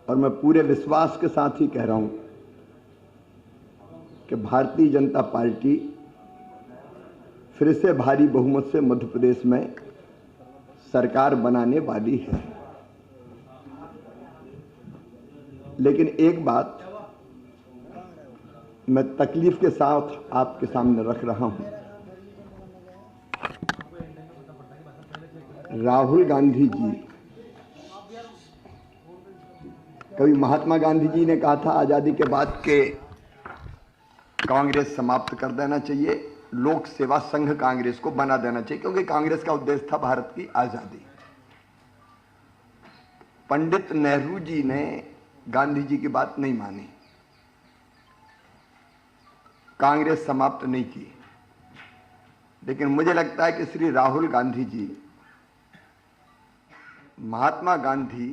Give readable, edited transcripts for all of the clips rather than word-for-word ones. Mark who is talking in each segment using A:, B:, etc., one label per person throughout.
A: और मैं पूरे विश्वास के साथ ही कह रहा हूं कि भारतीय जनता पार्टी फिर से भारी बहुमत से मध्य प्रदेश में सरकार बनाने वाली है। लेकिन एक बात मैं तकलीफ के साथ आपके सामने रख रहा हूं। राहुल गांधी जी, कभी महात्मा गांधी जी ने कहा था आजादी के बाद के कांग्रेस समाप्त कर देना चाहिए, लोक सेवा संघ कांग्रेस को बना देना चाहिए, क्योंकि कांग्रेस का उद्देश्य था भारत की आजादी। पंडित नेहरू जी ने गांधी जी की बात नहीं मानी, कांग्रेस समाप्त नहीं की। लेकिन मुझे लगता है कि श्री राहुल गांधी जी महात्मा गांधी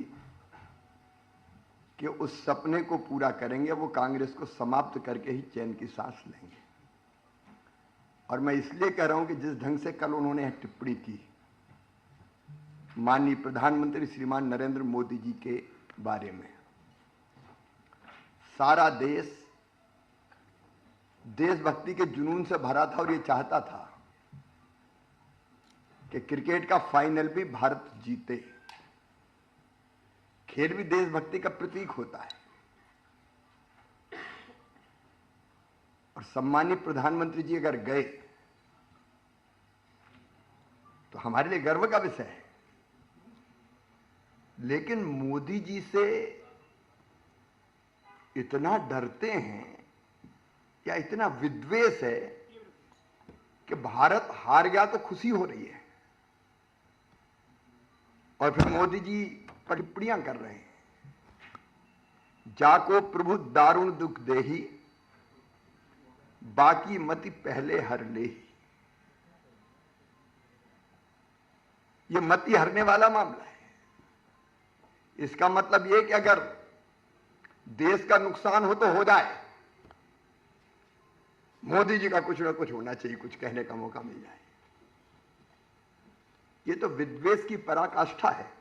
A: के उस सपने को पूरा करेंगे, वो कांग्रेस को समाप्त करके ही चैन की सांस लेंगे। और मैं इसलिए कह रहा हूं कि जिस ढंग से कल उन्होंने टिप्पणी की माननीय प्रधानमंत्री श्रीमान नरेंद्र मोदी जी के बारे में, सारा देश देशभक्ति के जुनून से भरा था और ये चाहता था कि क्रिकेट का फाइनल भी भारत जीते। खेल भी देशभक्ति का प्रतीक होता है और सम्मानित प्रधानमंत्री जी अगर गए तो हमारे लिए गर्व का विषय है। लेकिन मोदी जी से इतना डरते हैं या इतना विद्वेष है कि भारत हार गया तो खुशी हो रही है और फिर मोदी जी टिप्पणियां कर रहे हैं, जाको प्रभु दारुण दुख देही, बाकी मति पहले हर ले। ये मति हरने वाला मामला है। इसका मतलब यह कि अगर देश का नुकसान हो तो हो जाए, मोदी जी का कुछ ना कुछ होना चाहिए, कुछ कहने का मौका मिल जाए। ये तो विद्वेष की पराकाष्ठा है।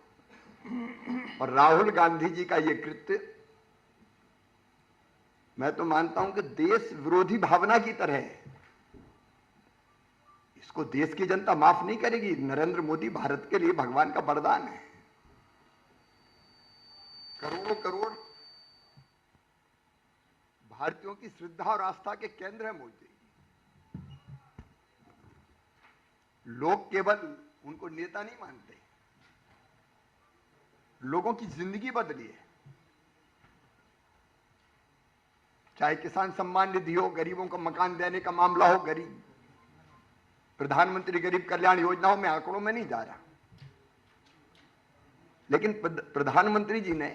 A: और राहुल गांधी जी का यह कृत्य मैं तो मानता हूं कि देश विरोधी भावना की तरह है। इसको देश की जनता माफ नहीं करेगी। नरेंद्र मोदी भारत के लिए भगवान का वरदान है। करोड़ों करोड़ भारतीयों की श्रद्धा और आस्था के केंद्र है मोदी। लोग केवल उनको नेता नहीं मानते, लोगों की जिंदगी बदली है। चाहे किसान सम्मान निधि हो, गरीबों को मकान देने का मामला हो, गरीब प्रधानमंत्री गरीब कल्याण योजनाओं में आंकड़ों में नहीं जा रहा, लेकिन प्रधानमंत्री जी ने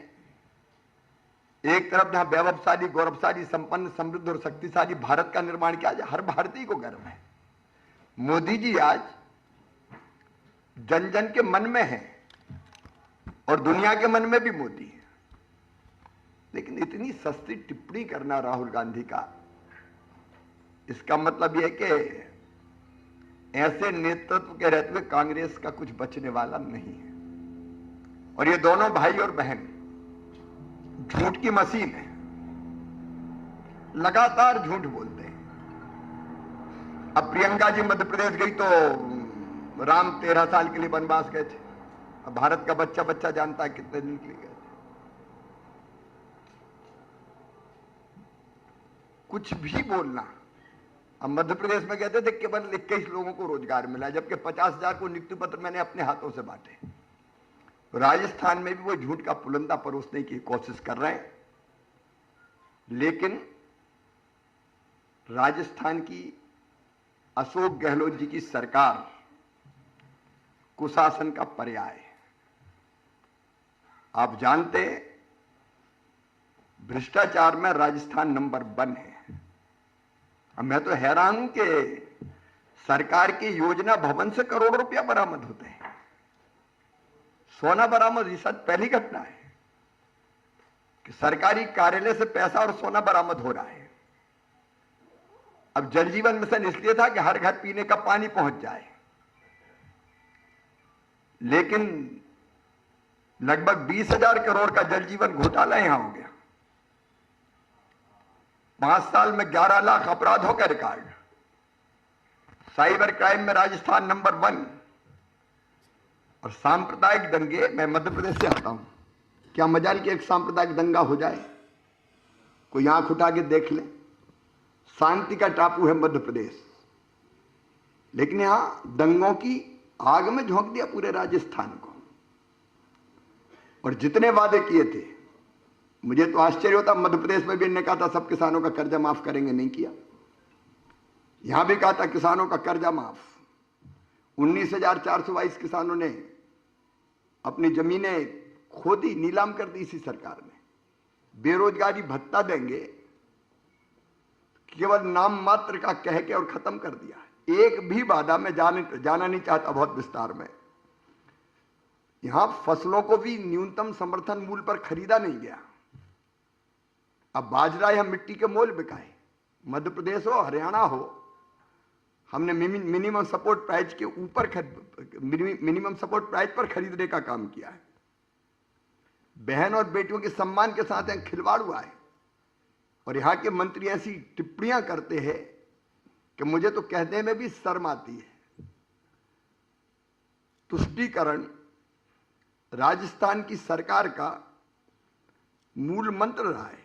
A: एक तरफ जहां वैभवशाली, गौरवशाली, संपन्न, समृद्ध और शक्तिशाली भारत का निर्माण किया, हर भारतीय को गर्व है। मोदी जी आज जन जन के मन में है और दुनिया के मन में भी मोदी है। लेकिन इतनी सस्ती टिप्पणी करना राहुल गांधी का, इसका मतलब यह कि ऐसे नेतृत्व के रहते हुए कांग्रेस का कुछ बचने वाला नहीं है। और ये दोनों भाई और बहन झूठ की मशीन है, लगातार झूठ बोलते हैं। अब प्रियंका जी मध्य प्रदेश गई तो राम 13 साल के लिए वनवास गए थे। अब भारत का बच्चा बच्चा जानता है कितने दिन के लिए गए थे। कुछ भी बोलना। अब मध्य प्रदेश में कहते थे केवल 21 लोगों को रोजगार मिला, जबकि 50,000 को नियुक्ति पत्र मैंने अपने हाथों से बांटे। राजस्थान में भी वो झूठ का पुलंदा परोसने की कोशिश कर रहे हैं। लेकिन राजस्थान की अशोक गहलोत जी की सरकार कुशासन का पर्याय है। आप जानते हैं भ्रष्टाचार में राजस्थान नंबर 1 है। अब मैं तो हैरान हूं कि सरकार की योजना भवन से करोड़ रुपया बरामद होते हैं। सोना बरामद ये शायद पहली घटना है कि सरकारी कार्यालय से पैसा और सोना बरामद हो रहा है। अब जल जीवन मिशन इसलिए था कि हर घर पीने का पानी पहुंच जाए, लेकिन लगभग 20,000 करोड़ का जल जीवन घोटाला यहां हो गया। 5 साल में 11 लाख अपराधों का रिकॉर्ड। साइबर क्राइम में राजस्थान नंबर 1। और सांप्रदायिक दंगे, मैं मध्य प्रदेश से आता हूं, क्या मजाल कि एक सांप्रदायिक दंगा हो जाए, कोई आंख उठा के देख ले। शांति का टापू है मध्य प्रदेश, लेकिन यहां दंगों की आग में झोंक दिया पूरे राजस्थान को। और जितने वादे किए थे, मुझे तो आश्चर्य होता, मध्य प्रदेश में भी इन्होंने कहा था सब किसानों का कर्जा माफ करेंगे, नहीं किया। यहां भी कहा था किसानों का कर्जा माफ। 19,422 किसानों ने अपनी जमीनें खो दी, नीलाम कर दी इसी सरकार ने। बेरोजगारी भत्ता देंगे, केवल नाम मात्र का कह के और खत्म कर दिया। एक भी वादा में जाना नहीं चाहता बहुत विस्तार में। यहां फसलों को भी न्यूनतम समर्थन मूल्य पर खरीदा नहीं गया। अब बाजरा या मिट्टी के मोल बिकाए। मध्य प्रदेश हो, हरियाणा हो, हमने मिनिमम सपोर्ट प्राइस के ऊपर मिनिमम सपोर्ट प्राइस पर खरीदने का काम किया है। बहन और बेटियों के सम्मान के साथ यहां खिलवाड़ हुआ है। और यहां के मंत्री ऐसी टिप्पणियां करते हैं कि मुझे तो कहने में भी शर्म आती है। तुष्टीकरण राजस्थान की सरकार का मूल मंत्र रहा है।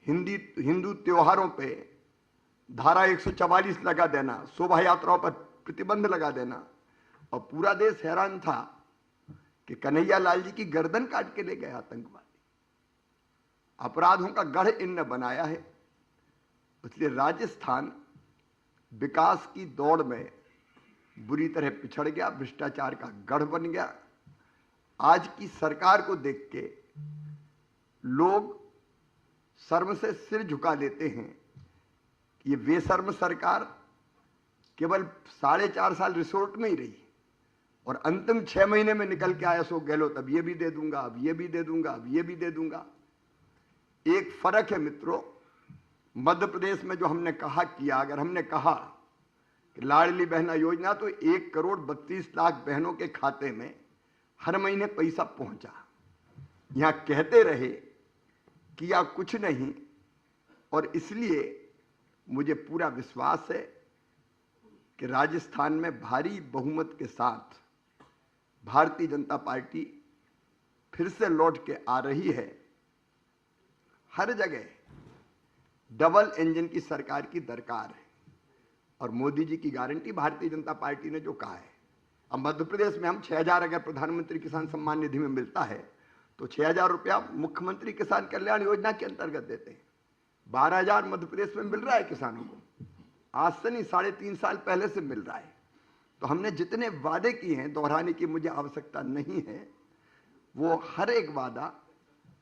A: हिंदू त्योहारों पे धारा 144 लगा देना, शोभा यात्राओं पर प्रतिबंध लगा देना, और पूरा देश हैरान था कि कन्हैया लाल जी की गर्दन काट के ले गए आतंकवादी। अपराधों का गढ़ इनने बनाया है। इसलिए राजस्थान विकास की दौड़ में बुरी तरह पिछड़ गया, भ्रष्टाचार का गढ़ बन गया। आज की सरकार को देख के लोग शर्म से सिर झुका लेते हैं कि ये बेशर्म सरकार केवल 4.5 साल रिसोर्ट में ही रही और अंतिम 6 महीने में निकल के आया अशोक गहलोत, अब ये भी दे दूंगा, अब ये भी दे दूंगा, अब ये भी दे दूंगा। एक फर्क है मित्रों, मध्य प्रदेश में जो हमने कहा किया, अगर हमने कहा कि लाडली बहना योजना, तो 1,32,00,000 बहनों के खाते में हर महीने पैसा पहुंचा। यहां कहते रहे किया कुछ नहीं। और इसलिए मुझे पूरा विश्वास है कि राजस्थान में भारी बहुमत के साथ भारतीय जनता पार्टी फिर से लौट के आ रही है। हर जगह डबल इंजन की सरकार की दरकार है और मोदी जी की गारंटी भारतीय जनता पार्टी ने जो कहा है। अब मध्य प्रदेश में हम 6,000 अगर प्रधानमंत्री किसान सम्मान निधि में मिलता है तो 6,000 रुपया मुख्यमंत्री किसान कल्याण योजना के अंतर्गत देते हैं। 12,000 मध्य प्रदेश में मिल रहा है किसानों को, आज से नहीं 3.5 साल पहले से मिल रहा है। तो हमने जितने वादे किए हैं, दोहराने की मुझे आवश्यकता नहीं है, वो हर एक वादा,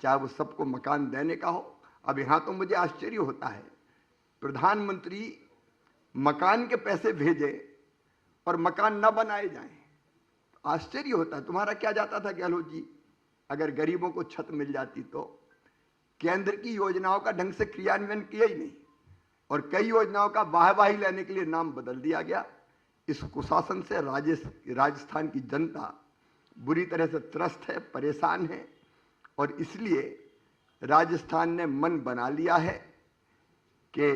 A: चाहे वो सबको मकान देने का हो। अब यहां तो मुझे आश्चर्य होता है, प्रधानमंत्री मकान के पैसे भेजे और मकान न बनाए जाएं। आश्चर्य होता है। तुम्हारा क्या जाता था गहलोत जी, अगर गरीबों को छत मिल जाती तो। केंद्र की योजनाओं का ढंग से क्रियान्वयन किया ही नहीं और कई योजनाओं का वाहवाही लेने के लिए नाम बदल दिया गया। इस कुशासन से राजस्थान की जनता बुरी तरह से त्रस्त है, परेशान है। और इसलिए राजस्थान ने मन बना लिया है कि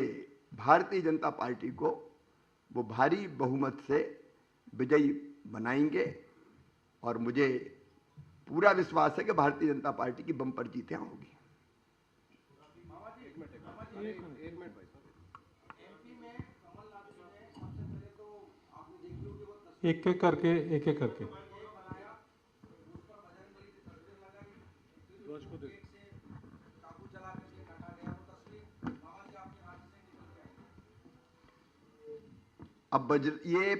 A: भारतीय जनता पार्टी को वो भारी बहुमत से विजयी बनाएंगे। और मुझे पूरा विश्वास है कि भारतीय जनता पार्टी की बम्पर जीत यहां होगी।
B: एक एक करके
A: अब ये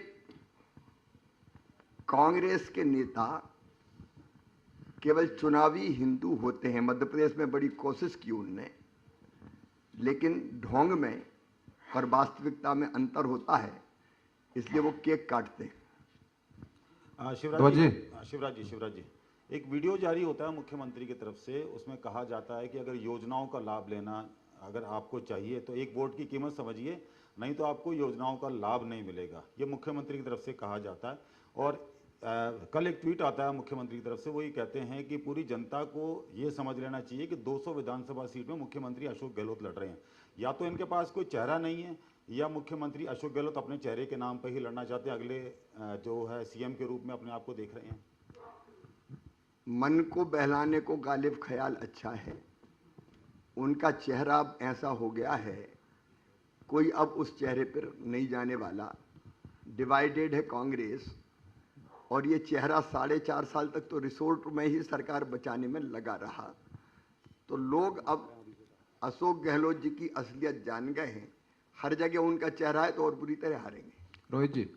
A: कांग्रेस के नेता केवल चुनावी हिंदू होते हैं। मध्य प्रदेश में बड़ी कोशिश की उनने, लेकिन ढोंग में और वास्तविकता में अंतर होता है, इसलिए वो केक काटते हैं।
C: शिवराज जी, एक वीडियो जारी होता है मुख्यमंत्री की तरफ से, उसमें कहा जाता है कि अगर योजनाओं का लाभ लेना अगर आपको चाहिए तो एक वोट की कीमत समझिए, नहीं तो आपको योजनाओं का लाभ नहीं मिलेगा। ये मुख्यमंत्री की तरफ से कहा जाता है। और कल एक ट्वीट आता है मुख्यमंत्री की तरफ से, वो ये कहते हैं कि पूरी जनता को ये समझ लेना चाहिए कि 200 विधानसभा सीट में मुख्यमंत्री अशोक गहलोत लड़ रहे हैं। या तो इनके पास कोई चेहरा नहीं है, या मुख्यमंत्री अशोक गहलोत अपने चेहरे के नाम पर ही लड़ना चाहते हैं, अगले जो है सीएम के रूप में अपने आप को देख रहे हैं।
A: मन को बहलाने को गालिब ख्याल अच्छा है। उनका चेहरा अब ऐसा हो गया है, कोई अब उस चेहरे पर नहीं जाने वाला। डिवाइडेड है कांग्रेस, और ये चेहरा 4.5 साल तक तो रिसोर्ट में ही सरकार बचाने में लगा रहा। तो लोग अब अशोक गहलोत जी की असलियत जान गए हैं। हर जगह उनका चेहरा है तो और बुरी तरह हारेंगे।
B: रोहित जी,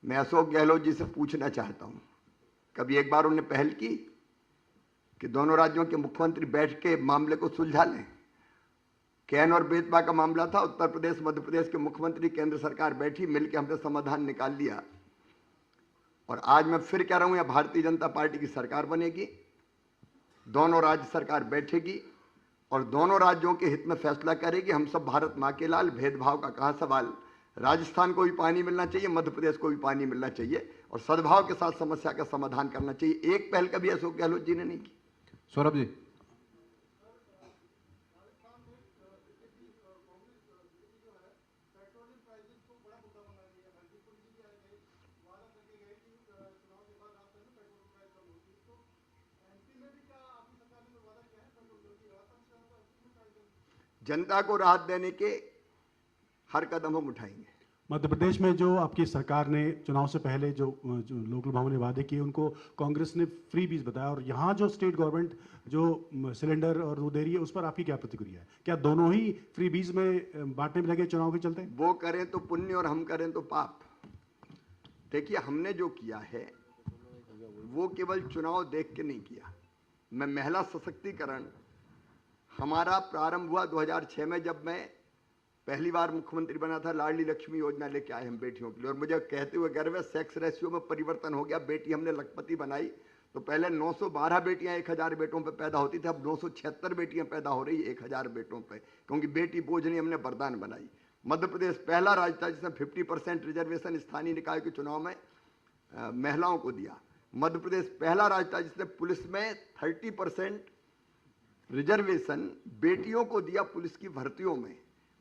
A: मैं अशोक गहलोत जी से पूछना चाहता हूं, कभी एक बार उन्होंने पहल की कि दोनों राज्यों के मुख्यमंत्री बैठ के मामले को सुलझा लें? कैन और बेतवा का मामला था, उत्तर प्रदेश मध्य प्रदेश के मुख्यमंत्री केंद्र सरकार बैठी, मिलकर हमने समाधान निकाल लिया। और आज मैं फिर कह रहा हूं, यह भारतीय जनता पार्टी की सरकार बनेगी, दोनों राज्य सरकार बैठेगी और दोनों राज्यों के हित में फैसला करेगी। हम सब भारत मां के लाल, भेदभाव का कहां सवाल। राजस्थान को भी पानी मिलना चाहिए, मध्य प्रदेश को भी पानी मिलना चाहिए, और सद्भाव के साथ समस्या का समाधान करना चाहिए। एक पहल कभी अशोक गहलोत जी ने नहीं की।
B: सौरभ जी,
A: जनता को राहत देने के हर कदम हम उठाएंगे।
D: मध्य प्रदेश में जो आपकी सरकार ने चुनाव से पहले जो लोकल भाव ने वादे किए, उनको कांग्रेस ने फ्री बीज बताया, और यहाँ जो स्टेट गवर्नमेंट जो सिलेंडर और दूध दे रही है, उस पर आपकी क्या प्रतिक्रिया है? क्या दोनों ही फ्री बीज में बांटने में लगे चुनाव के चलते?
A: वो करें तो पुण्य और हम करें तो पाप। देखिए, हमने जो किया है वो केवल चुनाव देख के नहीं किया। मैं महिला सशक्तिकरण, हमारा प्रारंभ हुआ 2006 में, जब मैं पहली बार मुख्यमंत्री बना था। लाडली लक्ष्मी योजना लेके आए हम बेटियों के लिए, और मुझे कहते हुए गर्व है, सेक्स रेशियो में परिवर्तन हो गया। बेटी हमने लखपति बनाई, तो पहले 912 बेटियां 1000 बेटों पे पैदा होती थी, अब 976 बेटियां पैदा हो रही है 1000 बेटों पे, क्योंकि बेटी बोझ नहीं, हमने वरदान बनाई। मध्य प्रदेश पहला राज्य था जिसने 50% रिजर्वेशन स्थानीय निकाय के चुनाव में महिलाओं को दिया। मध्य प्रदेश पहला राज्य था जिसने पुलिस में 30% रिजर्वेशन बेटियों को दिया पुलिस की भर्तियों में।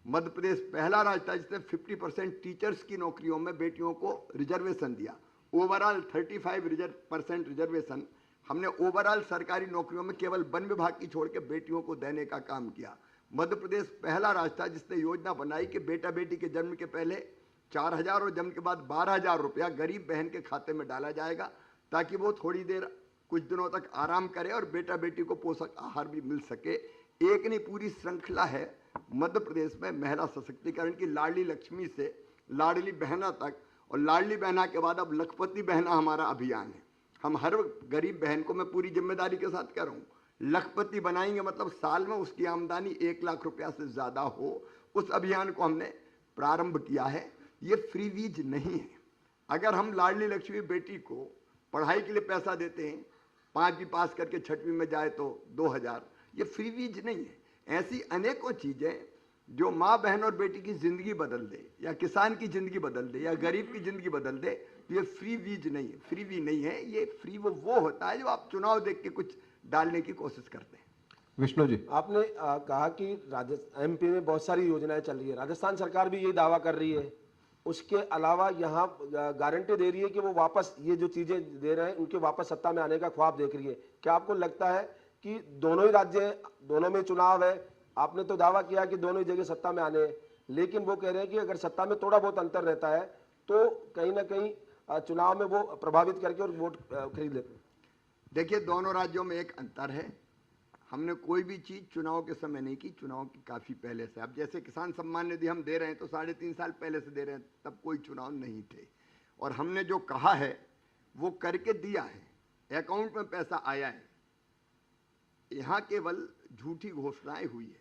A: मध्य प्रदेश पहला राज्य था जिसने 50% टीचर्स की नौकरियों में बेटियों को रिजर्वेशन दिया। ओवरऑल 35% रिजर्वेशन हमने ओवरऑल सरकारी नौकरियों में केवल वन विभाग की छोड़ के बेटियों को देने का काम किया। मध्य प्रदेश पहला राज्य था जिसने योजना बनाई कि बेटा बेटी के जन्म के पहले 4000 और जन्म के बाद 12000 रुपया गरीब बहन के खाते में डाला जाएगा, ताकि वो थोड़ी देर कुछ दिनों तक आराम करे और बेटा बेटी को पोषक आहार भी मिल सके। एक नहीं, पूरी श्रृंखला है मध्य प्रदेश में महिला सशक्तिकरण की। लाडली लक्ष्मी से लाडली बहना तक, और लाडली बहना के बाद अब लखपति बहना हमारा अभियान है। हम हर गरीब बहन को, मैं पूरी जिम्मेदारी के साथ कह रहा हूँ, लखपति बनाएंगे, मतलब साल में उसकी आमदनी 1 लाख रुपया से ज्यादा हो। उस अभियान को हमने प्रारंभ किया है। ये फ्री बीज नहीं है। अगर हम लाडली लक्ष्मी बेटी को पढ़ाई के लिए पैसा देते हैं, 5वीं पास करके 6वीं में जाए तो 2000, ये फ्री बीज नहीं है। ऐसी अनेकों चीजें जो माँ बहन और बेटी की जिंदगी बदल दे, या किसान की जिंदगी बदल दे, या गरीब की जिंदगी बदल दे, तो ये फ्री बीज नहीं है, फ्री भी नहीं है। ये फ्री वो होता है जो आप चुनाव देख के कुछ डालने की कोशिश करते हैं।
B: विष्णु जी,
E: आपने कहा कि एमपी में बहुत सारी योजनाएं चल रही है, राजस्थान सरकार भी यही दावा कर रही है। उसके अलावा यहाँ गारंटी दे रही है कि वो वापस ये जो चीजें दे रहे हैं उनके वापस सत्ता में आने का ख्वाब देख रही है। क्या आपको लगता है कि दोनों ही राज्य, दोनों में चुनाव है? आपने तो दावा किया कि दोनों ही जगह सत्ता में आने हैं, लेकिन वो कह रहे हैं कि अगर सत्ता में थोड़ा बहुत अंतर रहता है तो कहीं ना कहीं चुनाव में वो प्रभावित करके और वोट खरीद लेते हैं।
A: देखिए, दोनों राज्यों में एक अंतर है। हमने कोई भी चीज चुनाव के समय नहीं की, चुनाव की काफी पहले से। अब जैसे किसान सम्मान निधि हम दे रहे हैं तो 3.5 साल पहले से दे रहे हैं, तब कोई चुनाव नहीं थे। और हमने जो कहा है वो करके दिया है, अकाउंट में पैसा आया है। यहाँ केवल झूठी घोषणाएं हुई है।